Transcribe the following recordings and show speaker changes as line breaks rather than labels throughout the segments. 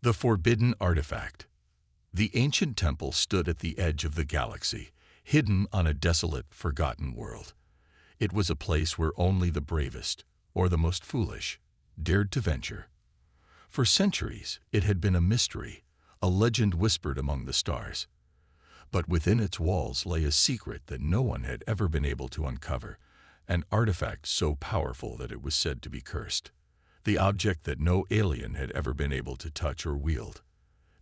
The forbidden artifact. The ancient temple stood at the edge of the galaxy, hidden on a desolate, forgotten world. It was a place where only the bravest, or the most foolish, dared to venture. For centuries, it had been a mystery, a legend whispered among the stars. But within its walls lay a secret that no one had ever been able to uncover, an artifact so powerful that it was said to be cursed. The object that no alien had ever been able to touch or wield.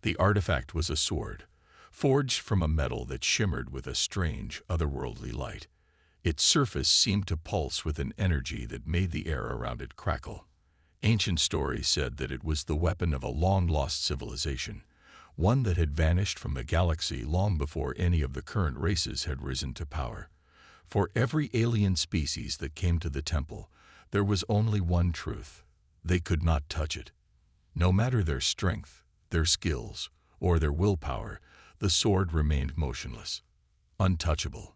The artifact was a sword, forged from a metal that shimmered with a strange, otherworldly light. Its surface seemed to pulse with an energy that made the air around it crackle. Ancient stories said that it was the weapon of a long-lost civilization, one that had vanished from the galaxy long before any of the current races had risen to power. For every alien species that came to the temple, there was only one truth: they could not touch it. No matter their strength, their skills, or their willpower, the sword remained motionless, untouchable.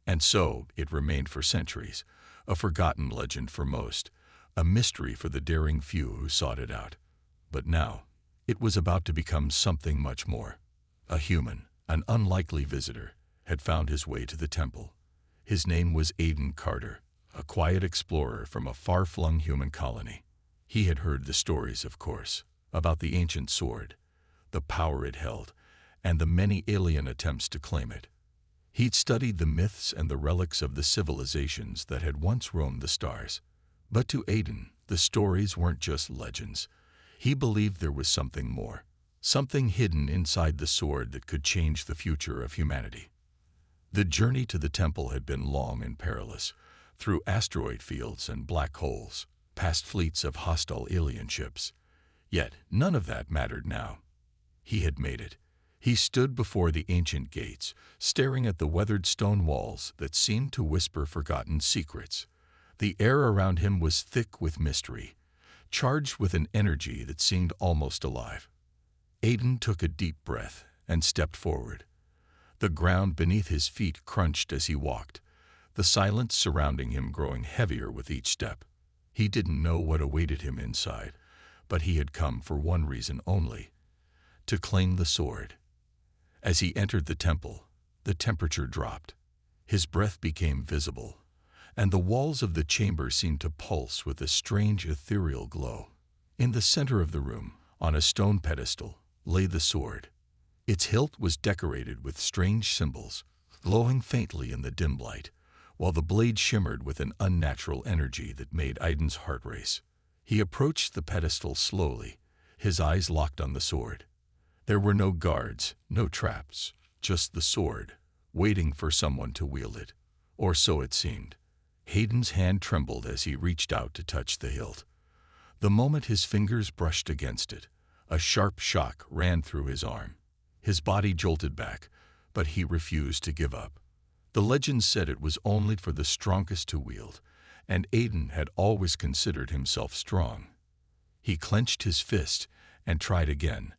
And so it remained for centuries, a forgotten legend for most, a mystery for the daring few who sought it out. But now, it was about to become something much more. A human, an unlikely visitor, had found his way to the temple. His name was Aiden Carter, a quiet explorer from a far-flung human colony. He had heard the stories, of course, about the ancient sword, the power it held, and the many alien attempts to claim it. He'd studied the myths and the relics of the civilizations that had once roamed the stars. But to Aiden, the stories weren't just legends. He believed there was something more, something hidden inside the sword that could change the future of humanity. The journey to the temple had been long and perilous, through asteroid fields and black holes, past fleets of hostile alien ships. Yet none of that mattered now. He had made it. He stood before the ancient gates, staring at the weathered stone walls that seemed to whisper forgotten secrets. The air around him was thick with mystery, charged with an energy that seemed almost alive. Aiden took a deep breath and stepped forward. The ground beneath his feet crunched as he walked, the silence surrounding him growing heavier with each step. He didn't know what awaited him inside, but he had come for one reason only: to claim the sword. As he entered the temple, the temperature dropped. His breath became visible, and the walls of the chamber seemed to pulse with a strange ethereal glow. In the center of the room, on a stone pedestal, lay the sword. Its hilt was decorated with strange symbols, glowing faintly in the dim light, while the blade shimmered with an unnatural energy that made Aiden's heart race. He approached the pedestal slowly, his eyes locked on the sword. There were no guards, no traps, just the sword, waiting for someone to wield it. Or so it seemed. Aiden's hand trembled as he reached out to touch the hilt. The moment his fingers brushed against it, a sharp shock ran through his arm. His body jolted back, but he refused to give up. The legend said it was only for the strongest to wield, and Aiden had always considered himself strong. He clenched his fist and tried again,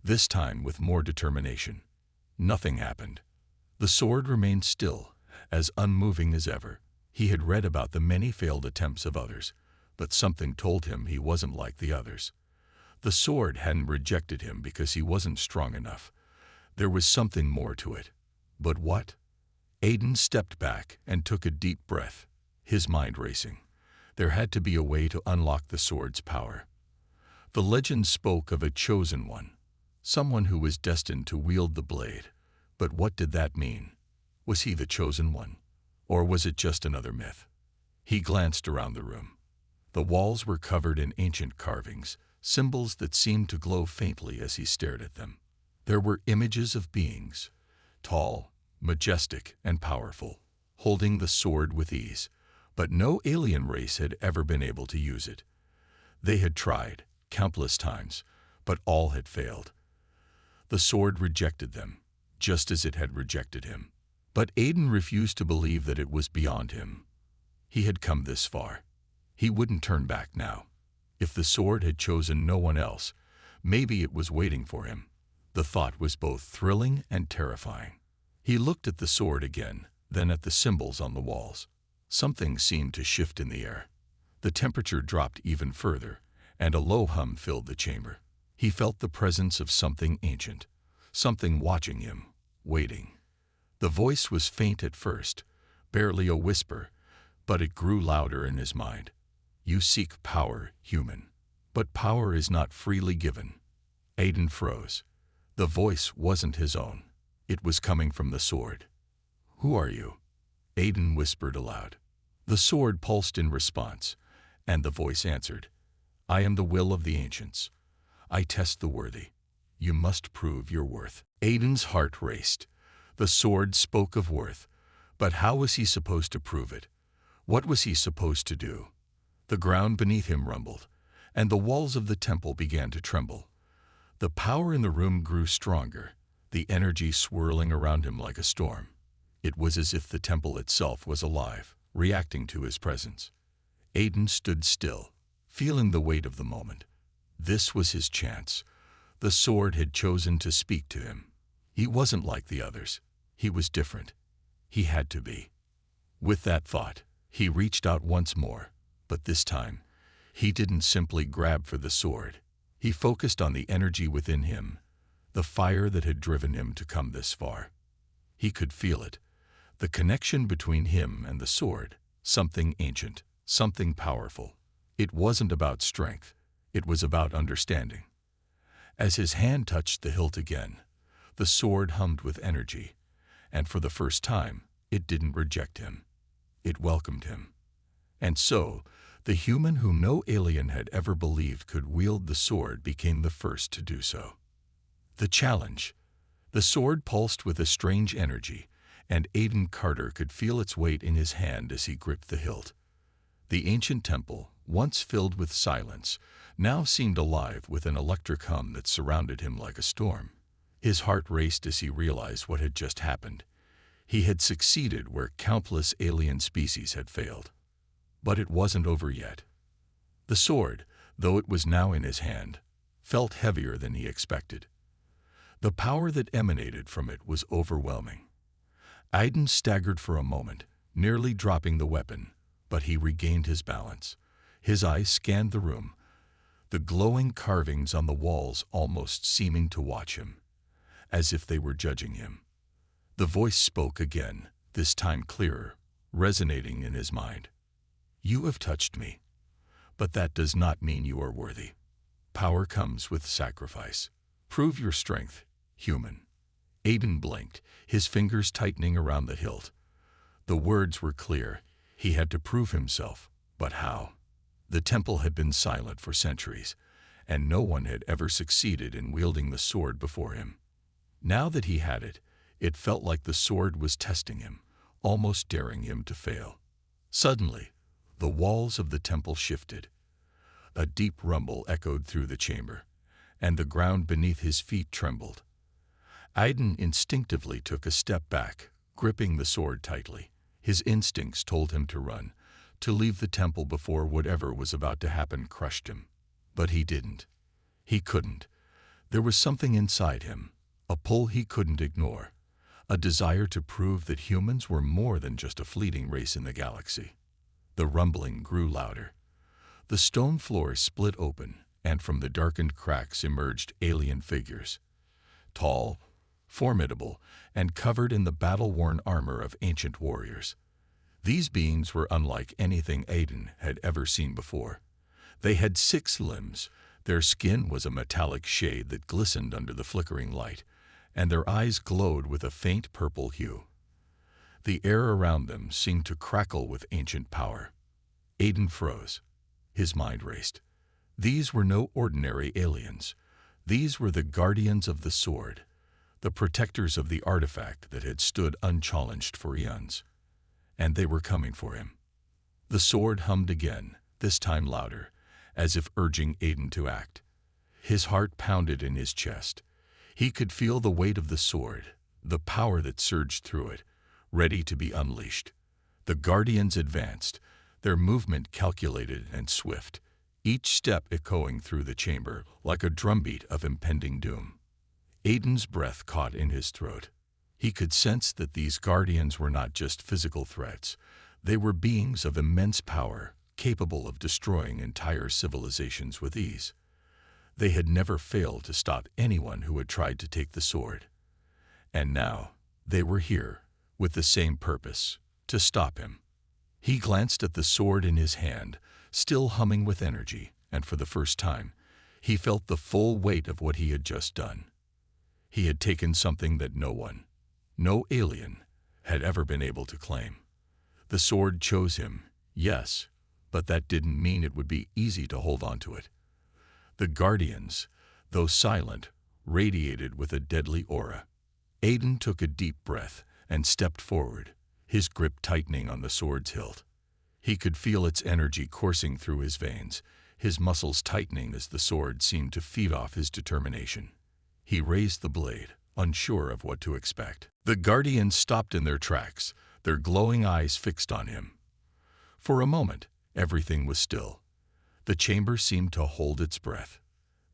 this time with more determination. Nothing happened. The sword remained still, as unmoving as ever. He had read about the many failed attempts of others, but something told him he wasn't like the others. The sword hadn't rejected him because he wasn't strong enough. There was something more to it. But what? Aiden stepped back and took a deep breath, his mind racing. There had to be a way to unlock the sword's power. The legend spoke of a chosen one, someone who was destined to wield the blade. But what did that mean? Was he the chosen one? Or was it just another myth? He glanced around the room. The walls were covered in ancient carvings, symbols that seemed to glow faintly as he stared at them. There were images of beings, tall, majestic, and powerful, holding the sword with ease, but no alien race had ever been able to use it. They had tried, countless times, but all had failed. The sword rejected them, just as it had rejected him. But Aiden refused to believe that it was beyond him. He had come this far. He wouldn't turn back now. If the sword had chosen no one else, maybe it was waiting for him. The thought was both thrilling and terrifying. He looked at the sword again, then at the symbols on the walls. Something seemed to shift in the air. The temperature dropped even further, and a low hum filled the chamber. He felt the presence of something ancient, something watching him, waiting. The voice was faint at first, barely a whisper, but it grew louder in his mind. You seek power, human, but power is not freely given. Aiden froze. The voice wasn't his own. It was coming from the sword. Who are you? Aiden whispered aloud. The sword pulsed in response, and the voice answered. I am the will of the ancients. I test the worthy. You must prove your worth. Aiden's heart raced. The sword spoke of worth, but how was he supposed to prove it? What was he supposed to do? The ground beneath him rumbled, and the walls of the temple began to tremble. The power in the room grew stronger, the energy swirling around him like a storm. It was as if the temple itself was alive, reacting to his presence. Aiden stood still, feeling the weight of the moment. This was his chance. The sword had chosen to speak to him. He wasn't like the others. He was different. He had to be. With that thought, he reached out once more, but this time, he didn't simply grab for the sword. He focused on the energy within him, the fire that had driven him to come this far. He could feel it, the connection between him and the sword, something ancient, something powerful. It wasn't about strength, it was about understanding. As his hand touched the hilt again, the sword hummed with energy, and for the first time, it didn't reject him. It welcomed him. And so, the human whom no alien had ever believed could wield the sword became the first to do so. The challenge. The sword pulsed with a strange energy, and Aiden Carter could feel its weight in his hand as he gripped the hilt. The ancient temple, once filled with silence, now seemed alive with an electric hum that surrounded him like a storm. His heart raced as he realized what had just happened. He had succeeded where countless alien species had failed. But it wasn't over yet. The sword, though it was now in his hand, felt heavier than he expected. The power that emanated from it was overwhelming. Aiden staggered for a moment, nearly dropping the weapon, but he regained his balance. His eyes scanned the room, the glowing carvings on the walls almost seeming to watch him, as if they were judging him. The voice spoke again, this time clearer, resonating in his mind. You have touched me, but that does not mean you are worthy. Power comes with sacrifice. Prove your strength, human. Aiden blinked, his fingers tightening around the hilt. The words were clear. He had to prove himself, but how? The temple had been silent for centuries, and no one had ever succeeded in wielding the sword before him. Now that he had it, it felt like the sword was testing him, almost daring him to fail. Suddenly, the walls of the temple shifted. A deep rumble echoed through the chamber, and the ground beneath his feet trembled. Aiden instinctively took a step back, gripping the sword tightly. His instincts told him to run, to leave the temple before whatever was about to happen crushed him. But he didn't. He couldn't. There was something inside him, a pull he couldn't ignore, a desire to prove that humans were more than just a fleeting race in the galaxy. The rumbling grew louder. The stone floor split open, and from the darkened cracks emerged alien figures. Tall, formidable, and covered in the battle-worn armor of ancient warriors. These beings were unlike anything Aiden had ever seen before. They had 6 limbs, their skin was a metallic shade that glistened under the flickering light, and their eyes glowed with a faint purple hue. The air around them seemed to crackle with ancient power. Aiden froze. His mind raced. These were no ordinary aliens. These were the guardians of the sword, the protectors of the artifact that had stood unchallenged for eons. And they were coming for him. The sword hummed again, this time louder, as if urging Aiden to act. His heart pounded in his chest. He could feel the weight of the sword, the power that surged through it, ready to be unleashed. The guardians advanced, their movement calculated and swift, each step echoing through the chamber like a drumbeat of impending doom. Aiden's breath caught in his throat. He could sense that these guardians were not just physical threats. They were beings of immense power, capable of destroying entire civilizations with ease. They had never failed to stop anyone who had tried to take the sword. And now, they were here, with the same purpose, to stop him. He glanced at the sword in his hand, still humming with energy, and for the first time, he felt the full weight of what he had just done. He had taken something that no one, no alien, had ever been able to claim. The sword chose him, yes, but that didn't mean it would be easy to hold on to it. The Guardians, though silent, radiated with a deadly aura. Aiden took a deep breath and stepped forward, his grip tightening on the sword's hilt. He could feel its energy coursing through his veins, his muscles tightening as the sword seemed to feed off his determination. He raised the blade, unsure of what to expect. The Guardians stopped in their tracks, their glowing eyes fixed on him. For a moment, everything was still. The chamber seemed to hold its breath.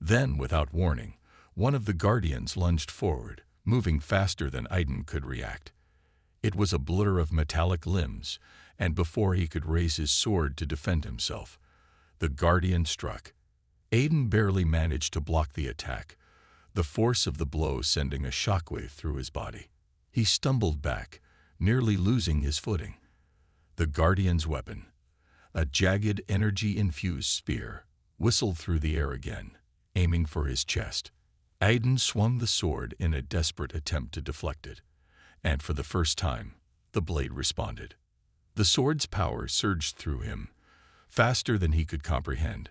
Then, without warning, one of the Guardians lunged forward, moving faster than Aiden could react. It was a blur of metallic limbs, and before he could raise his sword to defend himself, the Guardian struck. Aiden barely managed to block the attack, the force of the blow sending a shockwave through his body. He stumbled back, nearly losing his footing. The Guardian's weapon, a jagged, energy-infused spear, whistled through the air again, aiming for his chest. Aiden swung the sword in a desperate attempt to deflect it, and for the first time, the blade responded. The sword's power surged through him, faster than he could comprehend.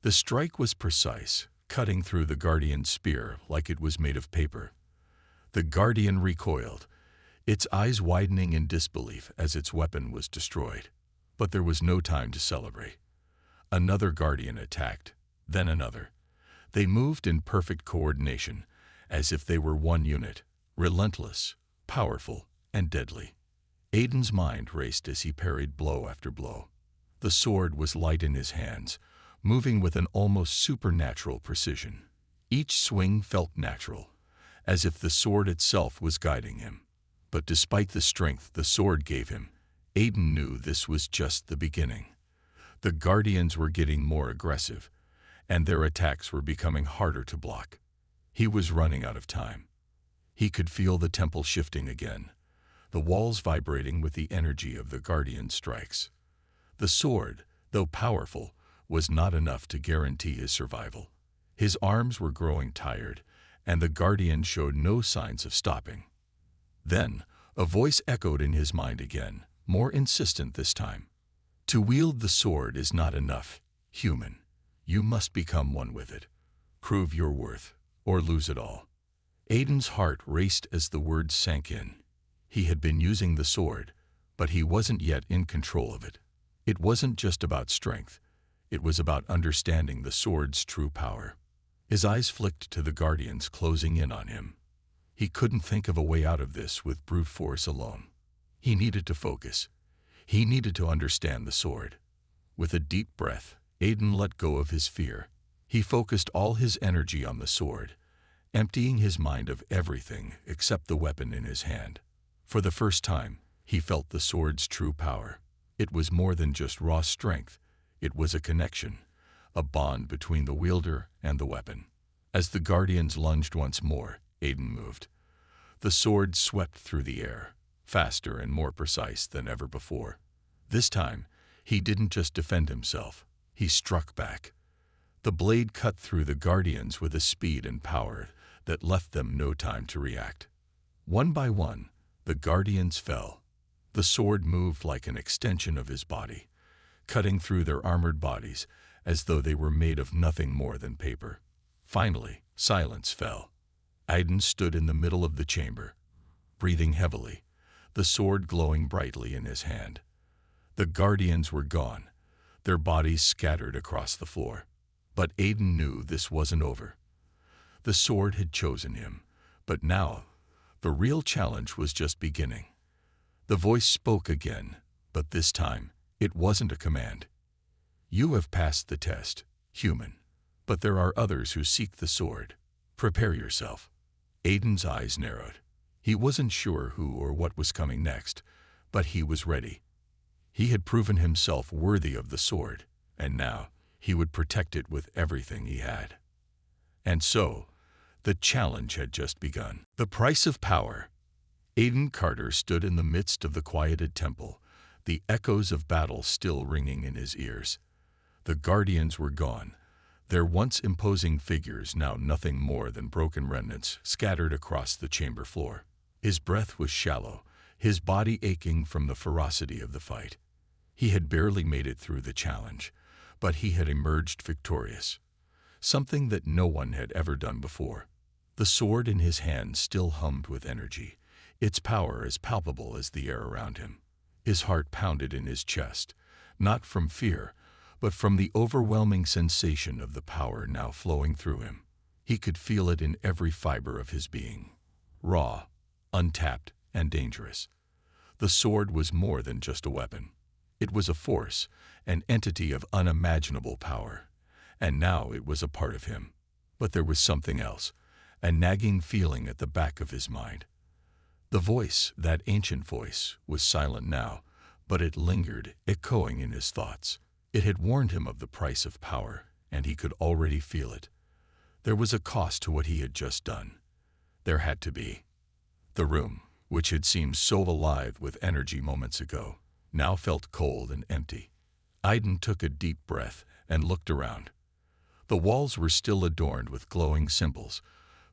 The strike was precise, cutting through the Guardian's spear like it was made of paper. The Guardian recoiled, its eyes widening in disbelief as its weapon was destroyed. But there was no time to celebrate. Another Guardian attacked, then another. They moved in perfect coordination, as if they were one unit, relentless, powerful, and deadly. Aiden's mind raced as he parried blow after blow. The sword was light in his hands, moving with an almost supernatural precision. Each swing felt natural, as if the sword itself was guiding him. But despite the strength the sword gave him, Aiden knew this was just the beginning. The Guardians were getting more aggressive, and their attacks were becoming harder to block. He was running out of time. He could feel the temple shifting again, the walls vibrating with the energy of the Guardian's strikes. The sword, though powerful, was not enough to guarantee his survival. His arms were growing tired, and the Guardian showed no signs of stopping. Then, a voice echoed in his mind again, more insistent this time. To wield the sword is not enough, human. You must become one with it. Prove your worth, or lose it all. Aiden's heart raced as the words sank in. He had been using the sword, but he wasn't yet in control of it. It wasn't just about strength. It was about understanding the sword's true power. His eyes flicked to the Guardians closing in on him. He couldn't think of a way out of this with brute force alone. He needed to focus. He needed to understand the sword. With a deep breath, Aiden let go of his fear. He focused all his energy on the sword, emptying his mind of everything except the weapon in his hand. For the first time, he felt the sword's true power. It was more than just raw strength. It was a connection, a bond between the wielder and the weapon. As the Guardians lunged once more, Aiden moved. The sword swept through the air, faster and more precise than ever before. This time, he didn't just defend himself, he struck back. The blade cut through the Guardians with a speed and power that left them no time to react. One by one, the Guardians fell. The sword moved like an extension of his body, cutting through their armored bodies as though they were made of nothing more than paper. Finally, silence fell. Aiden stood in the middle of the chamber, breathing heavily, the sword glowing brightly in his hand. The Guardians were gone, their bodies scattered across the floor. But Aiden knew this wasn't over. The sword had chosen him, but now the real challenge was just beginning. The voice spoke again, but this time it wasn't a command. You have passed the test, human, but there are others who seek the sword. Prepare yourself. Aiden's eyes narrowed. He wasn't sure who or what was coming next, but he was ready. He had proven himself worthy of the sword, and now he would protect it with everything he had. And so, the challenge had just begun. The price of power. Aiden Carter stood in the midst of the quieted temple, the echoes of battle still ringing in his ears. The guardians were gone, their once imposing figures now nothing more than broken remnants scattered across the chamber floor. His breath was shallow, his body aching from the ferocity of the fight. He had barely made it through the challenge, but he had emerged victorious, something that no one had ever done before. The sword in his hand still hummed with energy, its power as palpable as the air around him. His heart pounded in his chest, not from fear, but from the overwhelming sensation of the power now flowing through him. He could feel it in every fiber of his being, raw, untapped, and dangerous. The sword was more than just a weapon. It was a force, an entity of unimaginable power, and now it was a part of him. But there was something else, a nagging feeling at the back of his mind. The voice, that ancient voice, was silent now, but it lingered, echoing in his thoughts. It had warned him of the price of power, and he could already feel it. There was a cost to what he had just done. There had to be. The room, which had seemed so alive with energy moments ago, now felt cold and empty. Aiden took a deep breath and looked around. The walls were still adorned with glowing symbols,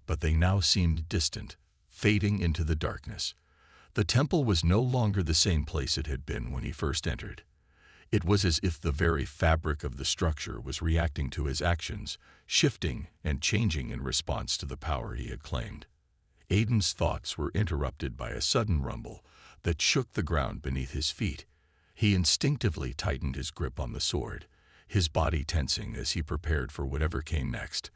but they now seemed distant, fading into the darkness. The temple was no longer the same place it had been when he first entered. It was as if the very fabric of the structure was reacting to his actions, shifting and changing in response to the power he had claimed. Aiden's thoughts were interrupted by a sudden rumble that shook the ground beneath his feet. He instinctively tightened his grip on the sword, his body tensing as he prepared for whatever came next.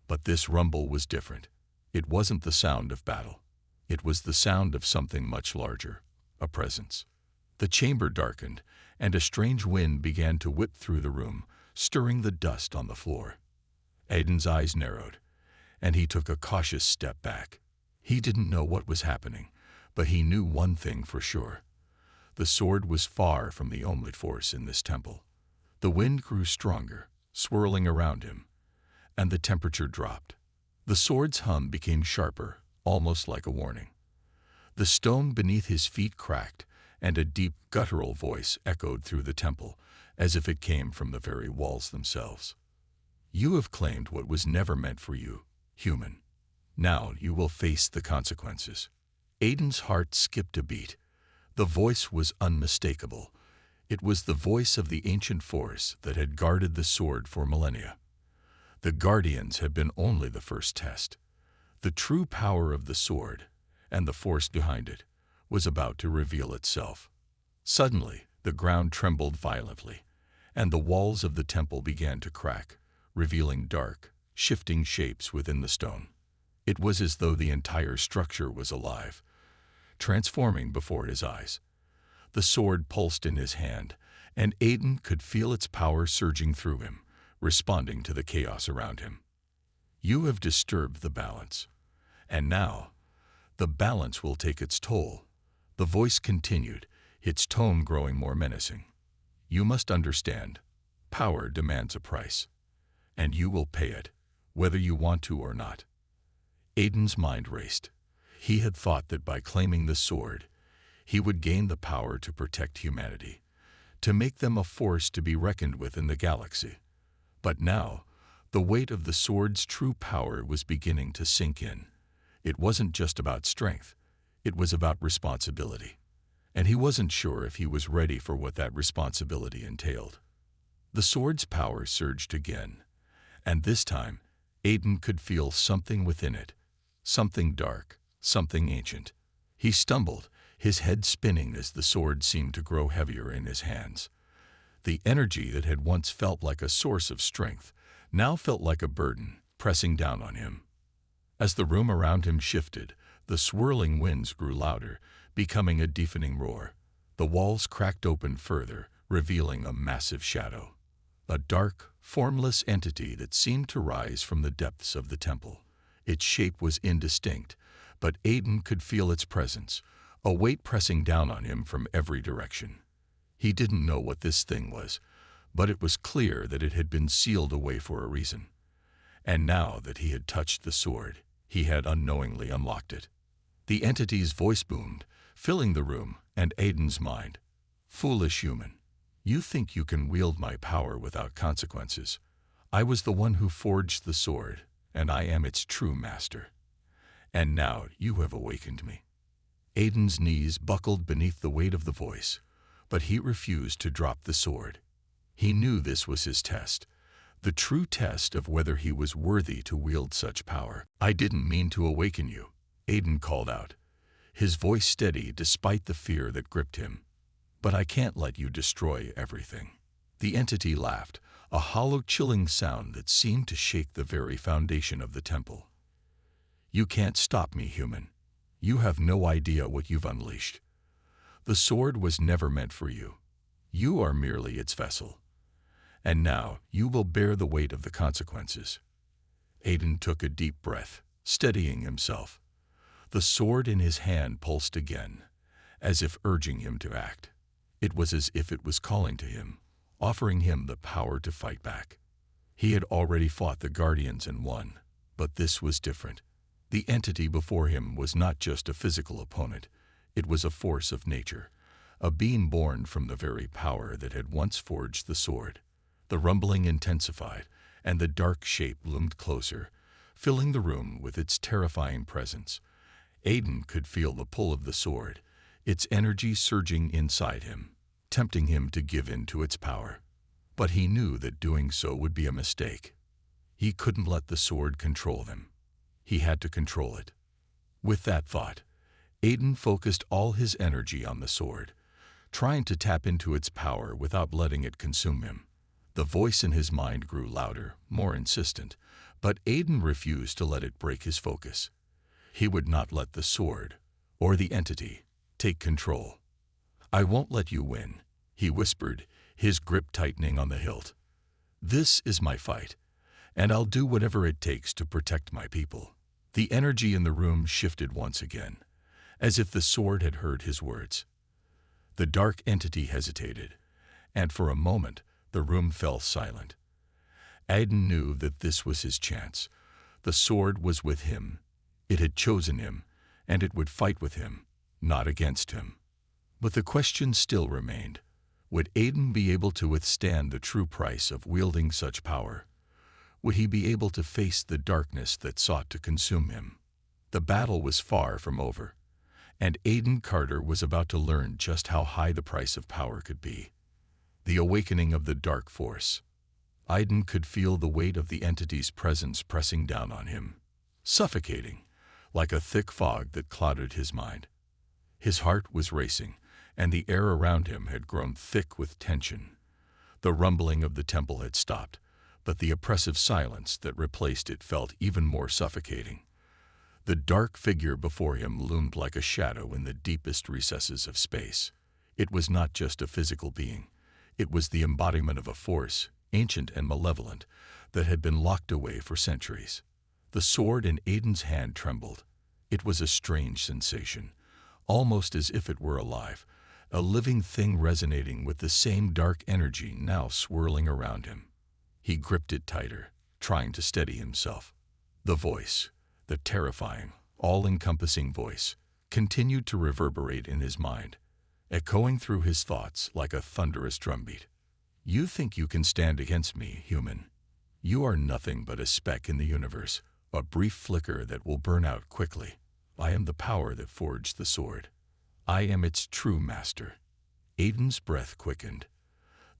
But this rumble was different. It wasn't the sound of battle. It was the sound of something much larger, a presence. The chamber darkened, and a strange wind began to whip through the room, stirring the dust on the floor. Aiden's eyes narrowed, and he took a cautious step back. He didn't know what was happening, but he knew one thing for sure. The sword was far from the only force in this temple. The wind grew stronger, swirling around him, and the temperature dropped. The sword's hum became sharper, almost like a warning. The stone beneath his feet cracked, and a deep, guttural voice echoed through the temple, as if it came from the very walls themselves. "You have claimed what was never meant for you, human. Now you will face the consequences." Aiden's heart skipped a beat. The voice was unmistakable. It was the voice of the ancient force that had guarded the sword for millennia. The guardians had been only the first test. The true power of the sword, and the force behind it, was about to reveal itself. Suddenly, the ground trembled violently, and the walls of the temple began to crack, revealing dark, shifting shapes within the stone. It was as though the entire structure was alive, transforming before his eyes. The sword pulsed in his hand, and Aiden could feel its power surging through him, responding to the chaos around him. "You have disturbed the balance, and now the balance will take its toll." The voice continued, its tone growing more menacing. "You must understand, power demands a price, and you will pay it, whether you want to or not." Aiden's mind raced. He had thought that by claiming the sword, he would gain the power to protect humanity, to make them a force to be reckoned with in the galaxy. But now, the weight of the sword's true power was beginning to sink in. It wasn't just about strength, it was about responsibility. And he wasn't sure if he was ready for what that responsibility entailed. The sword's power surged again, and this time, Aiden could feel something within it, something dark, something ancient. He stumbled, his head spinning as the sword seemed to grow heavier in his hands. The energy that had once felt like a source of strength now felt like a burden, pressing down on him. As the room around him shifted, the swirling winds grew louder, becoming a deafening roar. The walls cracked open further, revealing a massive shadow. A dark, formless entity that seemed to rise from the depths of the temple. Its shape was indistinct, but Aiden could feel its presence, a weight pressing down on him from every direction. He didn't know what this thing was, but it was clear that it had been sealed away for a reason. And now that he had touched the sword, he had unknowingly unlocked it. The entity's voice boomed, filling the room and Aiden's mind. "Foolish human, you think you can wield my power without consequences. I was the one who forged the sword, and I am its true master. And now you have awakened me." Aiden's knees buckled beneath the weight of the voice, but he refused to drop the sword. He knew this was his test, the true test of whether he was worthy to wield such power. "I didn't mean to awaken you," Aiden called out, his voice steady despite the fear that gripped him. "But I can't let you destroy everything." The entity laughed, a hollow, chilling sound that seemed to shake the very foundation of the temple. "You can't stop me, human. You have no idea what you've unleashed. The sword was never meant for you. You are merely its vessel. And now you will bear the weight of the consequences." Aiden took a deep breath, steadying himself. The sword in his hand pulsed again, as if urging him to act. It was as if it was calling to him, offering him the power to fight back. He had already fought the Guardians and won, but this was different. The entity before him was not just a physical opponent, it was a force of nature, a being born from the very power that had once forged the sword. The rumbling intensified, and the dark shape loomed closer, filling the room with its terrifying presence. Aiden could feel the pull of the sword, its energy surging inside him, tempting him to give in to its power. But he knew that doing so would be a mistake. He couldn't let the sword control him. He had to control it. With that thought, Aiden focused all his energy on the sword, trying to tap into its power without letting it consume him. The voice in his mind grew louder, more insistent, but Aiden refused to let it break his focus. He would not let the sword, or the entity, take control. "I won't let you win," he whispered, his grip tightening on the hilt. "This is my fight, and I'll do whatever it takes to protect my people." The energy in the room shifted once again, as if the sword had heard his words. The dark entity hesitated, and for a moment the room fell silent. Aiden knew that this was his chance. The sword was with him. It had chosen him, and it would fight with him, not against him. But the question still remained. Would Aiden be able to withstand the true price of wielding such power? Would he be able to face the darkness that sought to consume him? The battle was far from over, and Aiden Carter was about to learn just how high the price of power could be. The awakening of the dark force. Aiden could feel the weight of the entity's presence pressing down on him, suffocating, like a thick fog that clouded his mind. His heart was racing, and the air around him had grown thick with tension. The rumbling of the temple had stopped, but the oppressive silence that replaced it felt even more suffocating. The dark figure before him loomed like a shadow in the deepest recesses of space. It was not just a physical being. It was the embodiment of a force, ancient and malevolent, that had been locked away for centuries. The sword in Aiden's hand trembled. It was a strange sensation, almost as if it were alive, a living thing resonating with the same dark energy now swirling around him. He gripped it tighter, trying to steady himself. The voice, the terrifying, all-encompassing voice, continued to reverberate in his mind, echoing through his thoughts like a thunderous drumbeat. "You think you can stand against me, human? You are nothing but a speck in the universe, a brief flicker that will burn out quickly. I am the power that forged the sword. I am its true master." Aiden's breath quickened.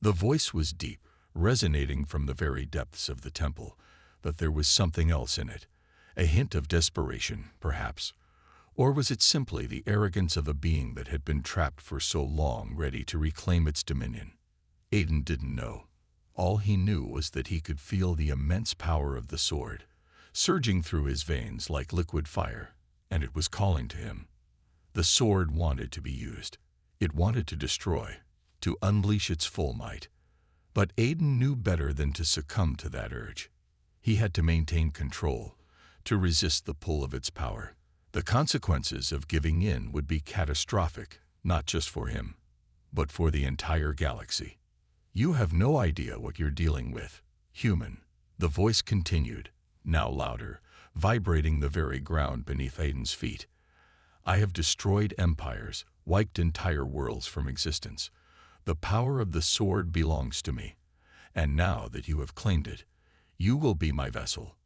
The voice was deep, resonating from the very depths of the temple, but there was something else in it, a hint of desperation, perhaps. Or was it simply the arrogance of a being that had been trapped for so long, ready to reclaim its dominion? Aiden didn't know. All he knew was that he could feel the immense power of the sword, surging through his veins like liquid fire, and it was calling to him. The sword wanted to be used. It wanted to destroy, to unleash its full might. But Aiden knew better than to succumb to that urge. He had to maintain control, to resist the pull of its power. The consequences of giving in would be catastrophic, not just for him, but for the entire galaxy. "You have no idea what you're dealing with, human," the voice continued, now louder, vibrating the very ground beneath Aiden's feet. I have destroyed empires, wiped entire worlds from existence. The power of the sword belongs to me, and now that you have claimed it, you will be my vessel.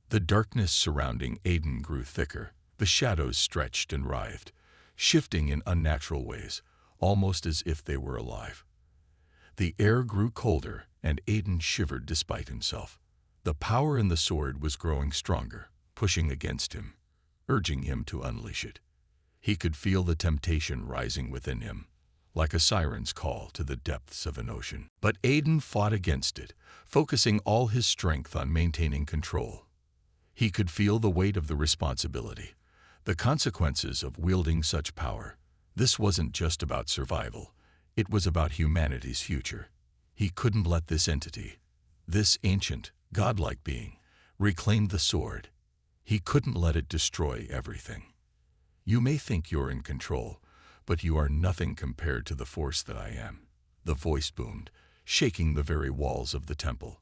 The darkness surrounding Aiden grew thicker. The shadows stretched and writhed, shifting in unnatural ways, almost as if they were alive. The air grew colder, and Aiden shivered despite himself. The power in the sword was growing stronger, pushing against him, urging him to unleash it. He could feel the temptation rising within him, like a siren's call to the depths of an ocean. But Aiden fought against it, focusing all his strength on maintaining control. He could feel the weight of the responsibility, the consequences of wielding such power. This wasn't just about survival, it was about humanity's future. He couldn't let this entity, this ancient, godlike being, reclaim the sword. He couldn't let it destroy everything. You may think you're in control, but you are nothing compared to the force that I am. The voice boomed, shaking the very walls of the temple.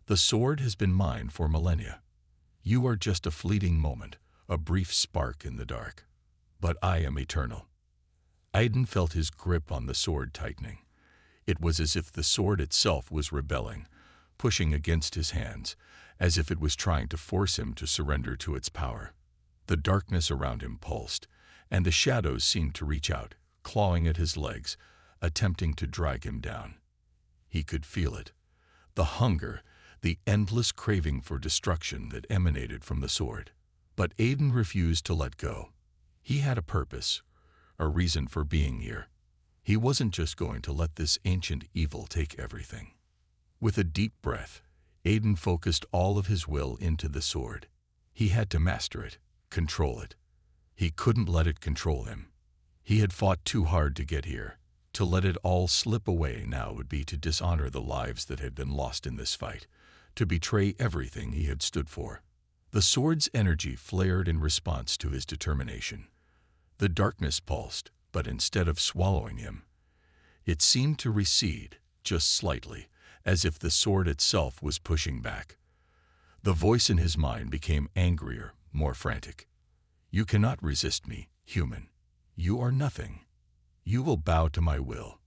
The sword has been mine for millennia. You are just a fleeting moment, a brief spark in the dark. But I am eternal. Aiden felt his grip on the sword tightening. It was as if the sword itself was rebelling, pushing against his hands, as if it was trying to force him to surrender to its power. The darkness around him pulsed, and the shadows seemed to reach out, clawing at his legs, attempting to drag him down. He could feel it. The hunger, the endless craving for destruction that emanated from the sword. But Aiden refused to let go. He had a purpose, a reason for being here. He wasn't just going to let this ancient evil take everything. With a deep breath, Aiden focused all of his will into the sword. He had to master it, control it. He couldn't let it control him. He had fought too hard to get here. To let it all slip away now would be to dishonor the lives that had been lost in this fight, to betray everything he had stood for. The sword's energy flared in response to his determination. The darkness pulsed, but instead of swallowing him, it seemed to recede, just slightly, as if the sword itself was pushing back. The voice in his mind became angrier, more frantic. You cannot resist me, human. You are nothing. You will bow to my will.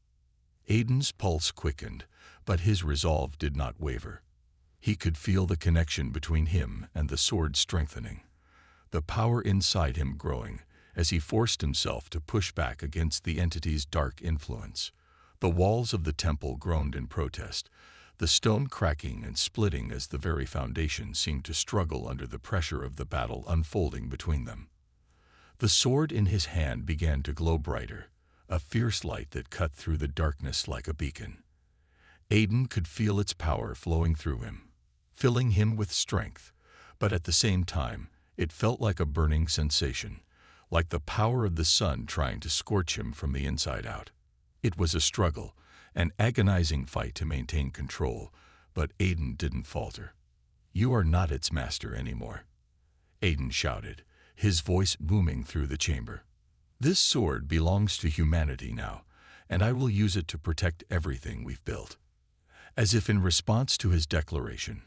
Aiden's pulse quickened, but his resolve did not waver. He could feel the connection between him and the sword strengthening, the power inside him growing as he forced himself to push back against the entity's dark influence. The walls of the temple groaned in protest, the stone cracking and splitting as the very foundation seemed to struggle under the pressure of the battle unfolding between them. The sword in his hand began to glow brighter, a fierce light that cut through the darkness like a beacon. Aiden could feel its power flowing through him, filling him with strength, but at the same time, it felt like a burning sensation, like the power of the sun trying to scorch him from the inside out. It was a struggle, an agonizing fight to maintain control, but Aiden didn't falter. You are not its master anymore, Aiden shouted, his voice booming through the chamber. This sword belongs to humanity now, and I will use it to protect everything we've built. As if in response to his declaration,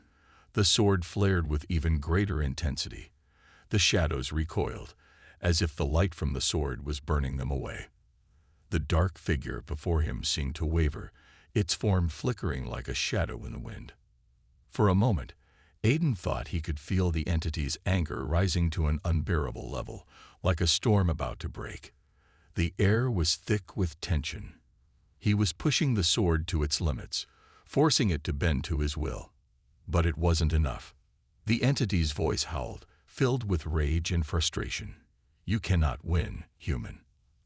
the sword flared with even greater intensity. The shadows recoiled, as if the light from the sword was burning them away. The dark figure before him seemed to waver, its form flickering like a shadow in the wind. For a moment, Aiden thought he could feel the entity's anger rising to an unbearable level, like a storm about to break. The air was thick with tension. He was pushing the sword to its limits, forcing it to bend to his will. But it wasn't enough. The entity's voice howled, filled with rage and frustration. You cannot win, human.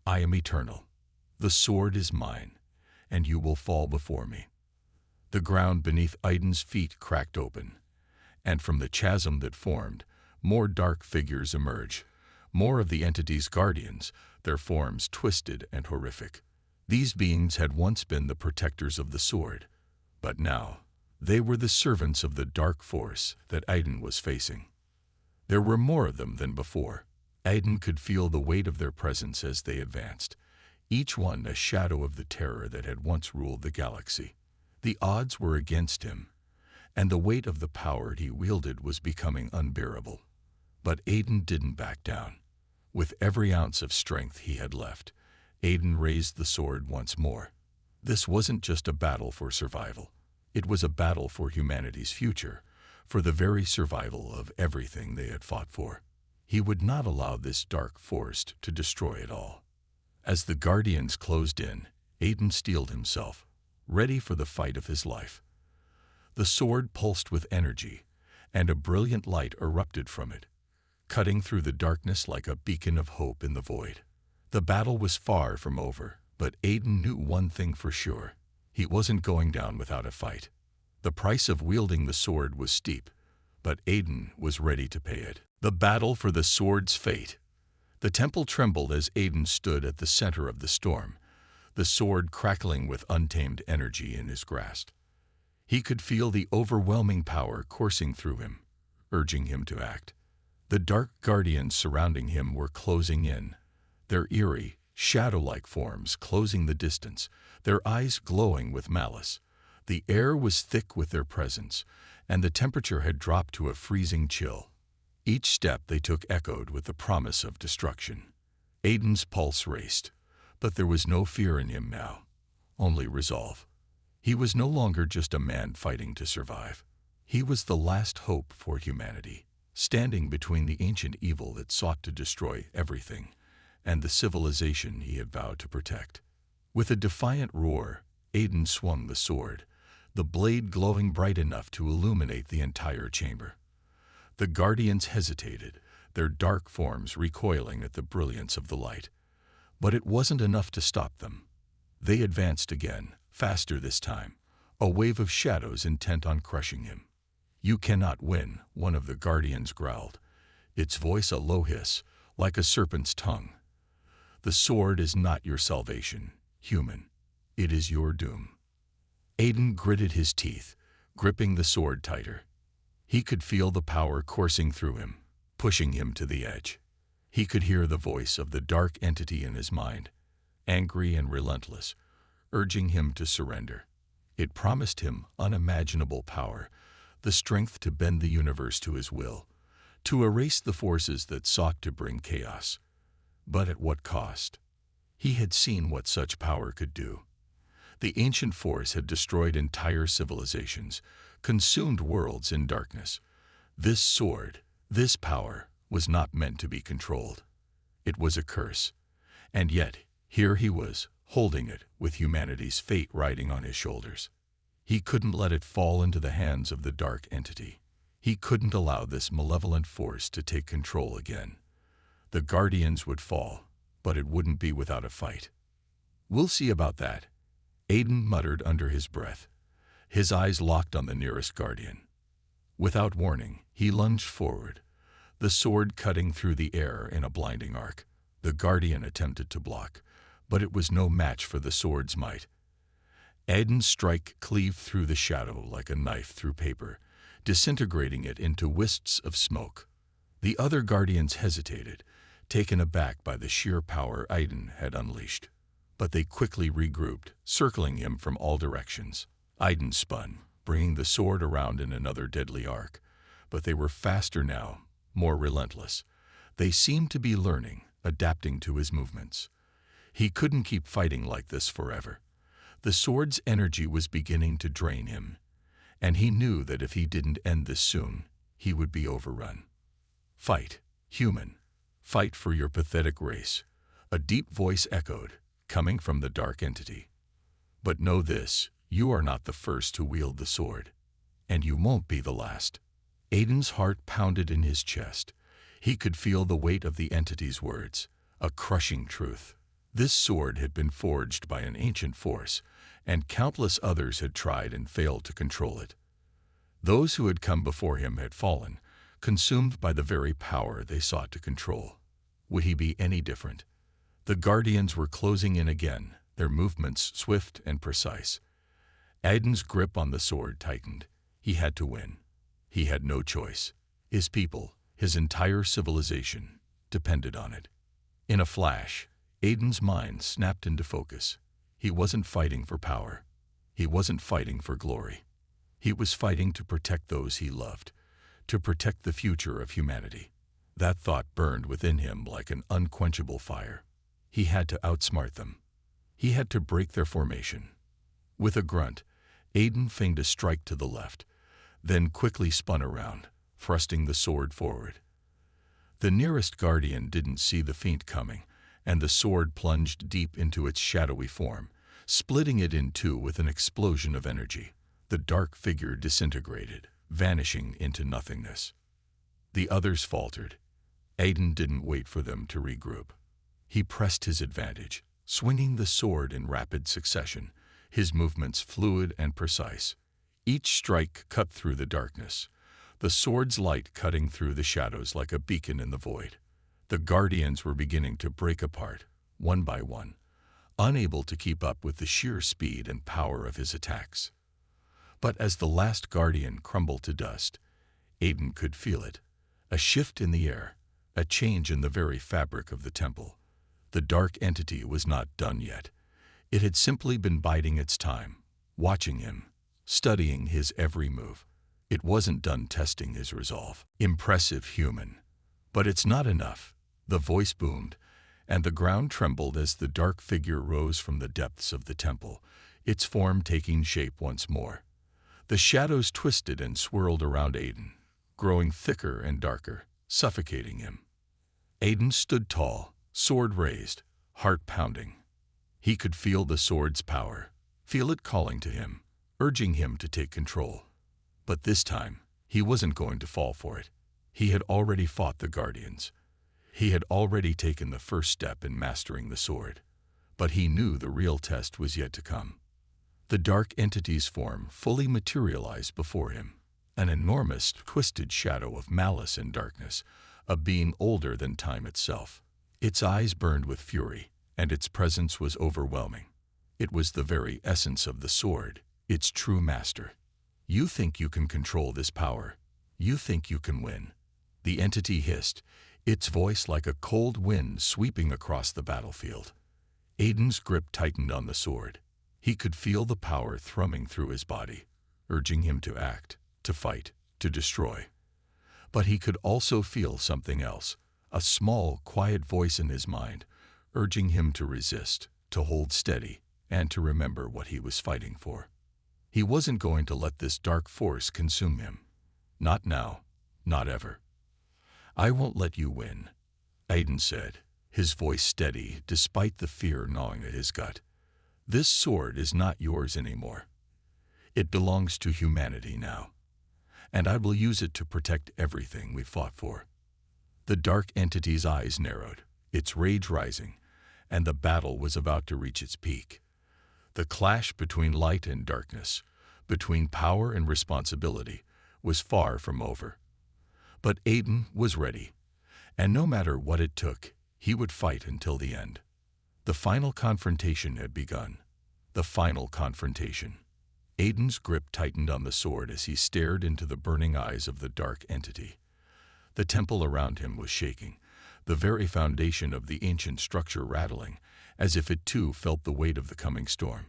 I am eternal. The sword is mine, and you will fall before me. The ground beneath Aiden's feet cracked open, and from the chasm that formed, more dark figures emerged, more of the entity's guardians, their forms twisted and horrific. These beings had once been the protectors of the sword, but now they were the servants of the dark force that Aiden was facing. There were more of them than before. Aiden could feel the weight of their presence as they advanced, each one a shadow of the terror that had once ruled the galaxy. The odds were against him, and the weight of the power he wielded was becoming unbearable. But Aiden didn't back down. With every ounce of strength he had left, Aiden raised the sword once more. This wasn't just a battle for survival. It was a battle for humanity's future, for the very survival of everything they had fought for. He would not allow this dark force to destroy it all. As the Guardians closed in, Aiden steeled himself, ready for the fight of his life. The sword pulsed with energy, and a brilliant light erupted from it, cutting through the darkness like a beacon of hope in the void. The battle was far from over, but Aiden knew one thing for sure. He wasn't going down without a fight. The price of wielding the sword was steep, but Aiden was ready to pay it. The battle for the sword's fate. The temple trembled as Aiden stood at the center of the storm, the sword crackling with untamed energy in his grasp. He could feel the overwhelming power coursing through him, urging him to act. The dark guardians surrounding him were closing in, their eerie, shadow-like forms closing the distance, their eyes glowing with malice. The air was thick with their presence, and the temperature had dropped to a freezing chill. Each step they took echoed with the promise of destruction. Aiden's pulse raced, but there was no fear in him now, only resolve. He was no longer just a man fighting to survive. He was the last hope for humanity, standing between the ancient evil that sought to destroy everything and the civilization he had vowed to protect. With a defiant roar, Aiden swung the sword, the blade glowing bright enough to illuminate the entire chamber. The guardians hesitated, their dark forms recoiling at the brilliance of the light. But it wasn't enough to stop them. They advanced again, faster this time, a wave of shadows intent on crushing him. "You cannot win," one of the guardians growled, its voice a low hiss, like a serpent's tongue. "The sword is not your salvation, human. It is your doom." Aiden gritted his teeth, gripping the sword tighter. He could feel the power coursing through him, pushing him to the edge. He could hear the voice of the dark entity in his mind, angry and relentless, urging him to surrender. It promised him unimaginable power, the strength to bend the universe to his will, to erase the forces that sought to bring chaos. But at what cost? He had seen what such power could do. The ancient force had destroyed entire civilizations, consumed worlds in darkness. This sword, this power, was not meant to be controlled. It was a curse. And yet, here he was, holding it, with humanity's fate riding on his shoulders. He couldn't let it fall into the hands of the dark entity. He couldn't allow this malevolent force to take control again. The Guardians would fall, but it wouldn't be without a fight. "We'll see about that," Aiden muttered under his breath, his eyes locked on the nearest Guardian. Without warning, he lunged forward, the sword cutting through the air in a blinding arc. The Guardian attempted to block, but it was no match for the sword's might. Aiden's strike cleaved through the shadow like a knife through paper, disintegrating it into wisps of smoke. The other Guardians hesitated, taken aback by the sheer power Aiden had unleashed. But they quickly regrouped, circling him from all directions. Aiden spun, bringing the sword around in another deadly arc. But they were faster now, more relentless. They seemed to be learning, adapting to his movements. He couldn't keep fighting like this forever. The sword's energy was beginning to drain him, and he knew that if he didn't end this soon, he would be overrun. "Fight, human. Fight for your pathetic race," a deep voice echoed, coming from the dark entity. "But know this, you are not the first to wield the sword, and you won't be the last." Aiden's heart pounded in his chest. He could feel the weight of the entity's words, a crushing truth. This sword had been forged by an ancient force, and countless others had tried and failed to control it. Those who had come before him had fallen, consumed by the very power they sought to control. Would he be any different? The Guardians were closing in again, their movements swift and precise. Aiden's grip on the sword tightened. He had to win. He had no choice. His people, his entire civilization, depended on it. In a flash, Aiden's mind snapped into focus. He wasn't fighting for power. He wasn't fighting for glory. He was fighting to protect those he loved, to protect the future of humanity. That thought burned within him like an unquenchable fire. He had to outsmart them. He had to break their formation. With a grunt, Aiden feigned a strike to the left, then quickly spun around, thrusting the sword forward. The nearest guardian didn't see the feint coming, and the sword plunged deep into its shadowy form, splitting it in two with an explosion of energy. The dark figure disintegrated, vanishing into nothingness. The others faltered. Aiden didn't wait for them to regroup. He pressed his advantage, swinging the sword in rapid succession, his movements fluid and precise. Each strike cut through the darkness, the sword's light cutting through the shadows like a beacon in the void. The guardians were beginning to break apart, one by one, unable to keep up with the sheer speed and power of his attacks. But as the last guardian crumbled to dust, Aiden could feel it, a shift in the air, a change in the very fabric of the temple. The dark entity was not done yet. It had simply been biding its time, watching him, studying his every move. It wasn't done testing his resolve. Impressive human. But it's not enough. The voice boomed, and the ground trembled as the dark figure rose from the depths of the temple, its form taking shape once more. The shadows twisted and swirled around Aiden, growing thicker and darker, suffocating him. Aiden stood tall, sword raised, heart pounding. He could feel the sword's power, feel it calling to him, urging him to take control. But this time, he wasn't going to fall for it. He had already fought the guardians. He had already taken the first step in mastering the sword. But he knew the real test was yet to come. The dark entity's form fully materialized before him, an enormous, twisted shadow of malice and darkness, a being older than time itself. Its eyes burned with fury, and its presence was overwhelming. It was the very essence of the sword, its true master. You think you can control this power. You think you can win. The entity hissed, its voice like a cold wind sweeping across the battlefield. Aiden's grip tightened on the sword. He could feel the power thrumming through his body, urging him to act, to fight, to destroy. But he could also feel something else, a small, quiet voice in his mind, urging him to resist, to hold steady, and to remember what he was fighting for. He wasn't going to let this dark force consume him. Not now, not ever. I won't let you win, Aiden said, his voice steady despite the fear gnawing at his gut. This sword is not yours anymore. It belongs to humanity now, and I will use it to protect everything we fought for. The dark entity's eyes narrowed, its rage rising, and the battle was about to reach its peak. The clash between light and darkness, between power and responsibility, was far from over. But Aiden was ready, and no matter what it took, he would fight until the end. The final confrontation had begun. The final confrontation. Aiden's grip tightened on the sword as he stared into the burning eyes of the dark entity. The temple around him was shaking, the very foundation of the ancient structure rattling, as if it too felt the weight of the coming storm.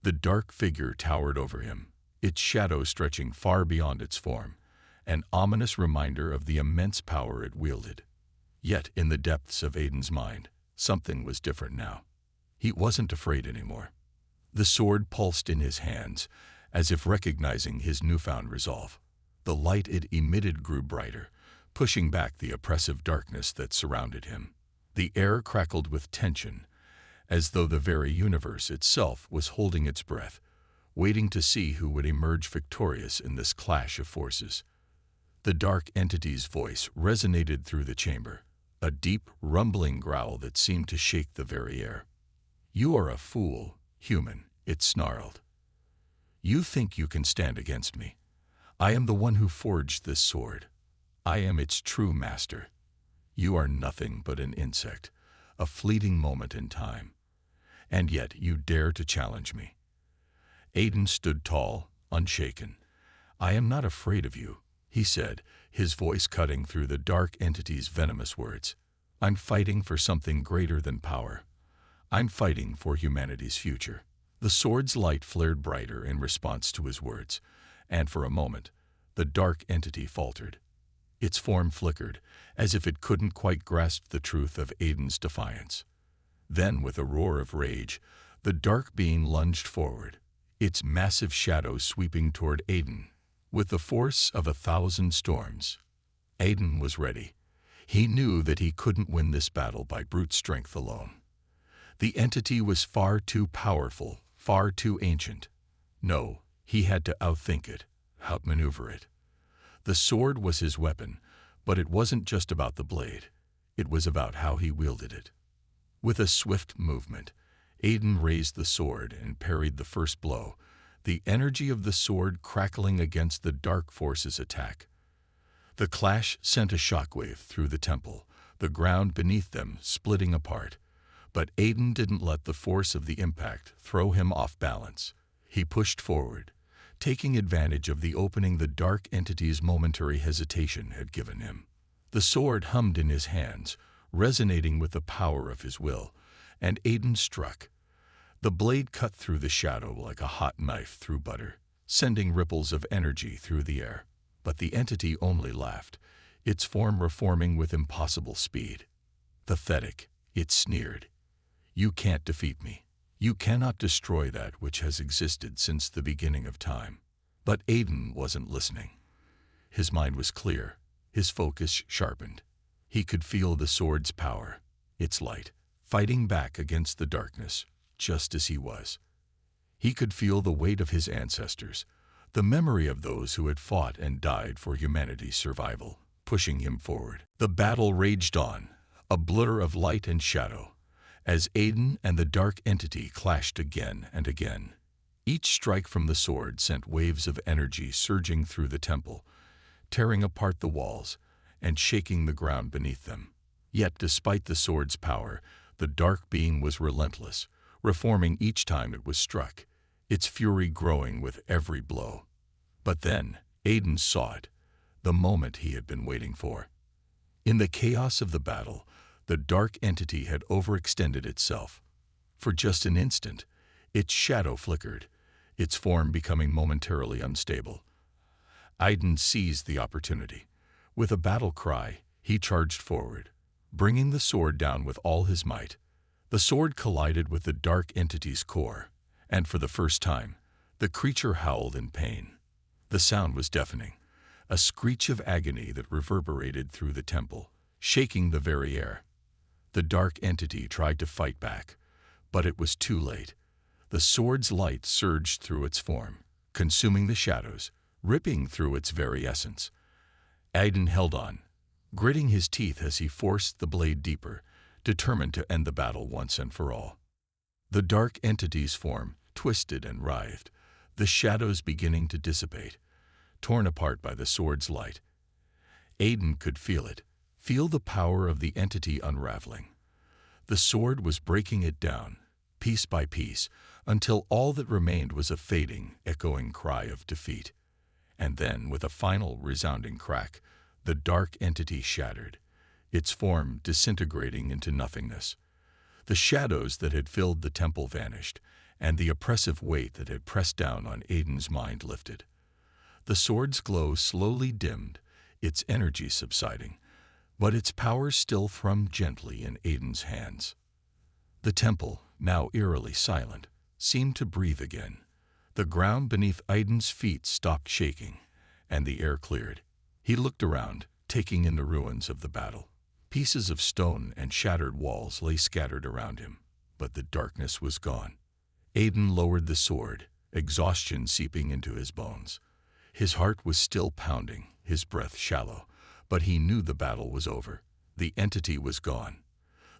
The dark figure towered over him, its shadow stretching far beyond its form, an ominous reminder of the immense power it wielded. Yet in the depths of Aiden's mind, something was different now. He wasn't afraid anymore. The sword pulsed in his hands, as if recognizing his newfound resolve. The light it emitted grew brighter, pushing back the oppressive darkness that surrounded him. The air crackled with tension, as though the very universe itself was holding its breath, waiting to see who would emerge victorious in this clash of forces. The dark entity's voice resonated through the chamber, a deep, rumbling growl that seemed to shake the very air. "You are a fool, human," it snarled. "You think you can stand against me. I am the one who forged this sword. I am its true master. You are nothing but an insect, a fleeting moment in time. And yet you dare to challenge me." Aiden stood tall, unshaken. "I am not afraid of you," he said, his voice cutting through the dark entity's venomous words. "I'm fighting for something greater than power. I'm fighting for humanity's future." The sword's light flared brighter in response to his words, and for a moment, the dark entity faltered. Its form flickered, as if it couldn't quite grasp the truth of Aiden's defiance. Then, with a roar of rage, the dark being lunged forward, its massive shadow sweeping toward Aiden with the force of 1,000 storms. Aiden was ready. He knew that he couldn't win this battle by brute strength alone. The entity was far too powerful, far too ancient. No, he had to outthink it, outmaneuver it. The sword was his weapon, but it wasn't just about the blade. It was about how he wielded it. With a swift movement, Aiden raised the sword and parried the first blow, the energy of the sword crackling against the dark force's attack. The clash sent a shockwave through the temple, the ground beneath them splitting apart. But Aiden didn't let the force of the impact throw him off balance. He pushed forward, taking advantage of the opening the dark entity's momentary hesitation had given him. The sword hummed in his hands, resonating with the power of his will, and Aiden struck. The blade cut through the shadow like a hot knife through butter, sending ripples of energy through the air. But the entity only laughed, its form reforming with impossible speed. Pathetic, it sneered. You can't defeat me. You cannot destroy that which has existed since the beginning of time. But Aiden wasn't listening. His mind was clear, his focus sharpened. He could feel the sword's power, its light, fighting back against the darkness, just as he was. He could feel the weight of his ancestors, the memory of those who had fought and died for humanity's survival, pushing him forward. The battle raged on, a blur of light and shadow, as Aiden and the dark entity clashed again and again. Each strike from the sword sent waves of energy surging through the temple, tearing apart the walls and shaking the ground beneath them. Yet, despite the sword's power, the dark being was relentless, reforming each time it was struck, its fury growing with every blow. But then, Aiden saw it, the moment he had been waiting for. In the chaos of the battle, the dark entity had overextended itself. For just an instant, its shadow flickered, its form becoming momentarily unstable. Aiden seized the opportunity. With a battle cry, he charged forward, bringing the sword down with all his might. The sword collided with the dark entity's core, and for the first time, the creature howled in pain. The sound was deafening, a screech of agony that reverberated through the temple, shaking the very air. The dark entity tried to fight back, but it was too late. The sword's light surged through its form, consuming the shadows, ripping through its very essence. Aiden held on, gritting his teeth as he forced the blade deeper, determined to end the battle once and for all. The dark entity's form twisted and writhed, the shadows beginning to dissipate, torn apart by the sword's light. Aiden could feel it, feel the power of the entity unraveling. The sword was breaking it down, piece by piece, until all that remained was a fading, echoing cry of defeat. And then, with a final resounding crack, the dark entity shattered, its form disintegrating into nothingness. The shadows that had filled the temple vanished, and the oppressive weight that had pressed down on Aiden's mind lifted. The sword's glow slowly dimmed, its energy subsiding, but its power still thrummed gently in Aiden's hands. The temple, now eerily silent, seemed to breathe again. The ground beneath Aiden's feet stopped shaking, and the air cleared. He looked around, taking in the ruins of the battle. Pieces of stone and shattered walls lay scattered around him, but the darkness was gone. Aiden lowered the sword, exhaustion seeping into his bones. His heart was still pounding, his breath shallow, but he knew the battle was over. The entity was gone.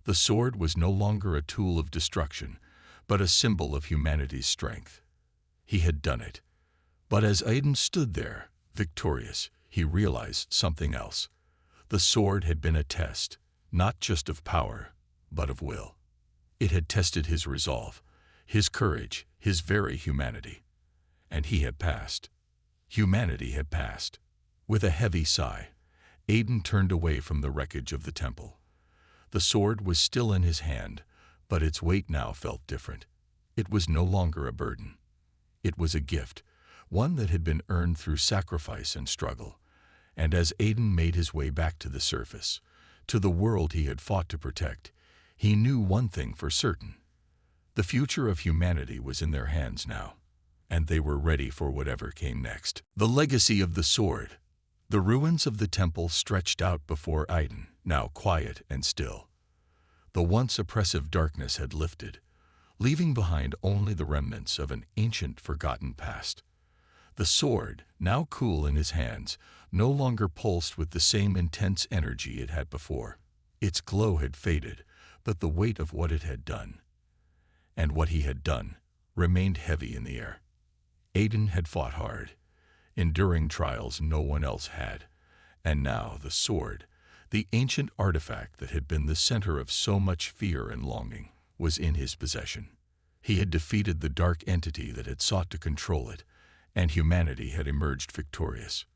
The sword was no longer a tool of destruction, but a symbol of humanity's strength. He had done it. But as Aiden stood there, victorious, he realized something else. The sword had been a test, not just of power, but of will. It had tested his resolve, his courage, his very humanity. And he had passed. Humanity had passed. With a heavy sigh, Aiden turned away from the wreckage of the temple. The sword was still in his hand, but its weight now felt different. It was no longer a burden. It was a gift, one that had been earned through sacrifice and struggle. And as Aiden made his way back to the surface, to the world he had fought to protect, he knew one thing for certain. The future of humanity was in their hands now, and they were ready for whatever came next. The legacy of the sword. The ruins of the temple stretched out before Aiden, now quiet and still. The once oppressive darkness had lifted, leaving behind only the remnants of an ancient, forgotten past. The sword, now cool in his hands, no longer pulsed with the same intense energy it had before. Its glow had faded, but the weight of what it had done, and what he had done, remained heavy in the air. Aiden had fought hard, enduring trials no one else had, and now the sword, the ancient artifact that had been the center of so much fear and longing, was in his possession. He had defeated the dark entity that had sought to control it, and humanity had emerged victorious.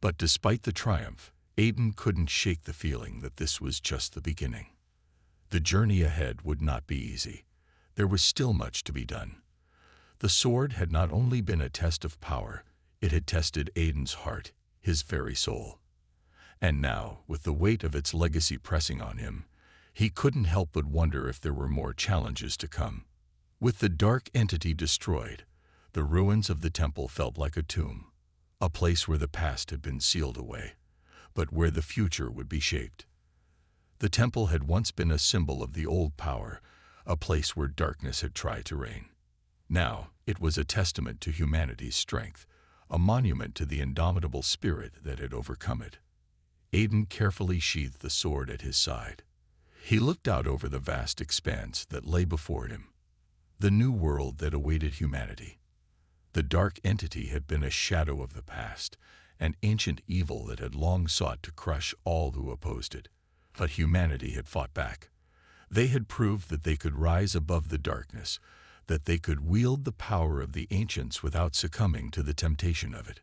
But despite the triumph, Aiden couldn't shake the feeling that this was just the beginning. The journey ahead would not be easy. There was still much to be done. The sword had not only been a test of power, it had tested Aiden's heart, his very soul. And now, with the weight of its legacy pressing on him, he couldn't help but wonder if there were more challenges to come. With the dark entity destroyed, the ruins of the temple felt like a tomb, a place where the past had been sealed away, but where the future would be shaped. The temple had once been a symbol of the old power, a place where darkness had tried to reign. Now, it was a testament to humanity's strength, a monument to the indomitable spirit that had overcome it. Aiden carefully sheathed the sword at his side. He looked out over the vast expanse that lay before him, the new world that awaited humanity. The dark entity had been a shadow of the past, an ancient evil that had long sought to crush all who opposed it. But humanity had fought back. They had proved that they could rise above the darkness, that they could wield the power of the ancients without succumbing to the temptation of it.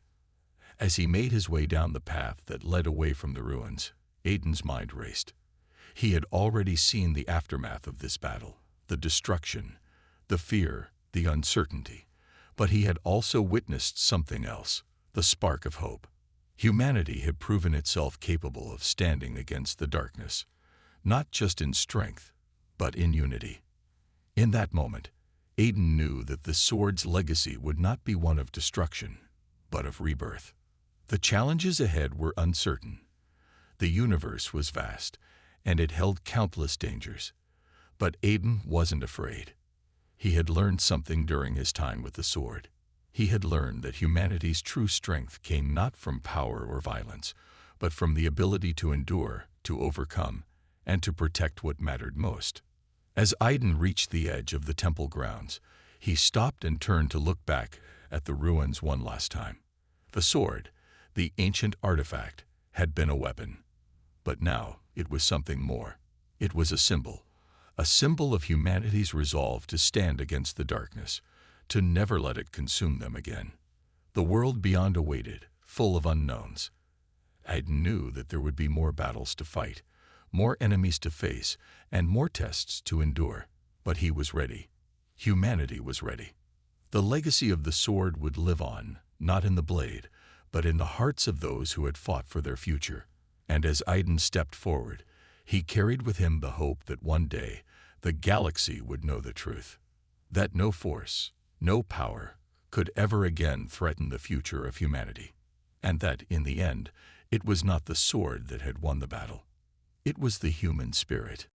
As he made his way down the path that led away from the ruins, Aiden's mind raced. He had already seen the aftermath of this battle, the destruction, the fear, the uncertainty. But he had also witnessed something else, the spark of hope. Humanity had proven itself capable of standing against the darkness, not just in strength, but in unity. In that moment, Aiden knew that the sword's legacy would not be one of destruction, but of rebirth. The challenges ahead were uncertain. The universe was vast, and it held countless dangers. But Aiden wasn't afraid. He had learned something during his time with the sword. He had learned that humanity's true strength came not from power or violence, but from the ability to endure, to overcome, and to protect what mattered most. As Aiden reached the edge of the temple grounds, he stopped and turned to look back at the ruins one last time. The sword, the ancient artifact, had been a weapon. But now it was something more. It was a symbol of humanity's resolve to stand against the darkness, to never let it consume them again. The world beyond awaited, full of unknowns. Aiden knew that there would be more battles to fight, more enemies to face, and more tests to endure. But he was ready. Humanity was ready. The legacy of the sword would live on, not in the blade, but in the hearts of those who had fought for their future. And as Aiden stepped forward, he carried with him the hope that one day the galaxy would know the truth, that no force, no power, could ever again threaten the future of humanity, and that, in the end, it was not the sword that had won the battle. It was the human spirit.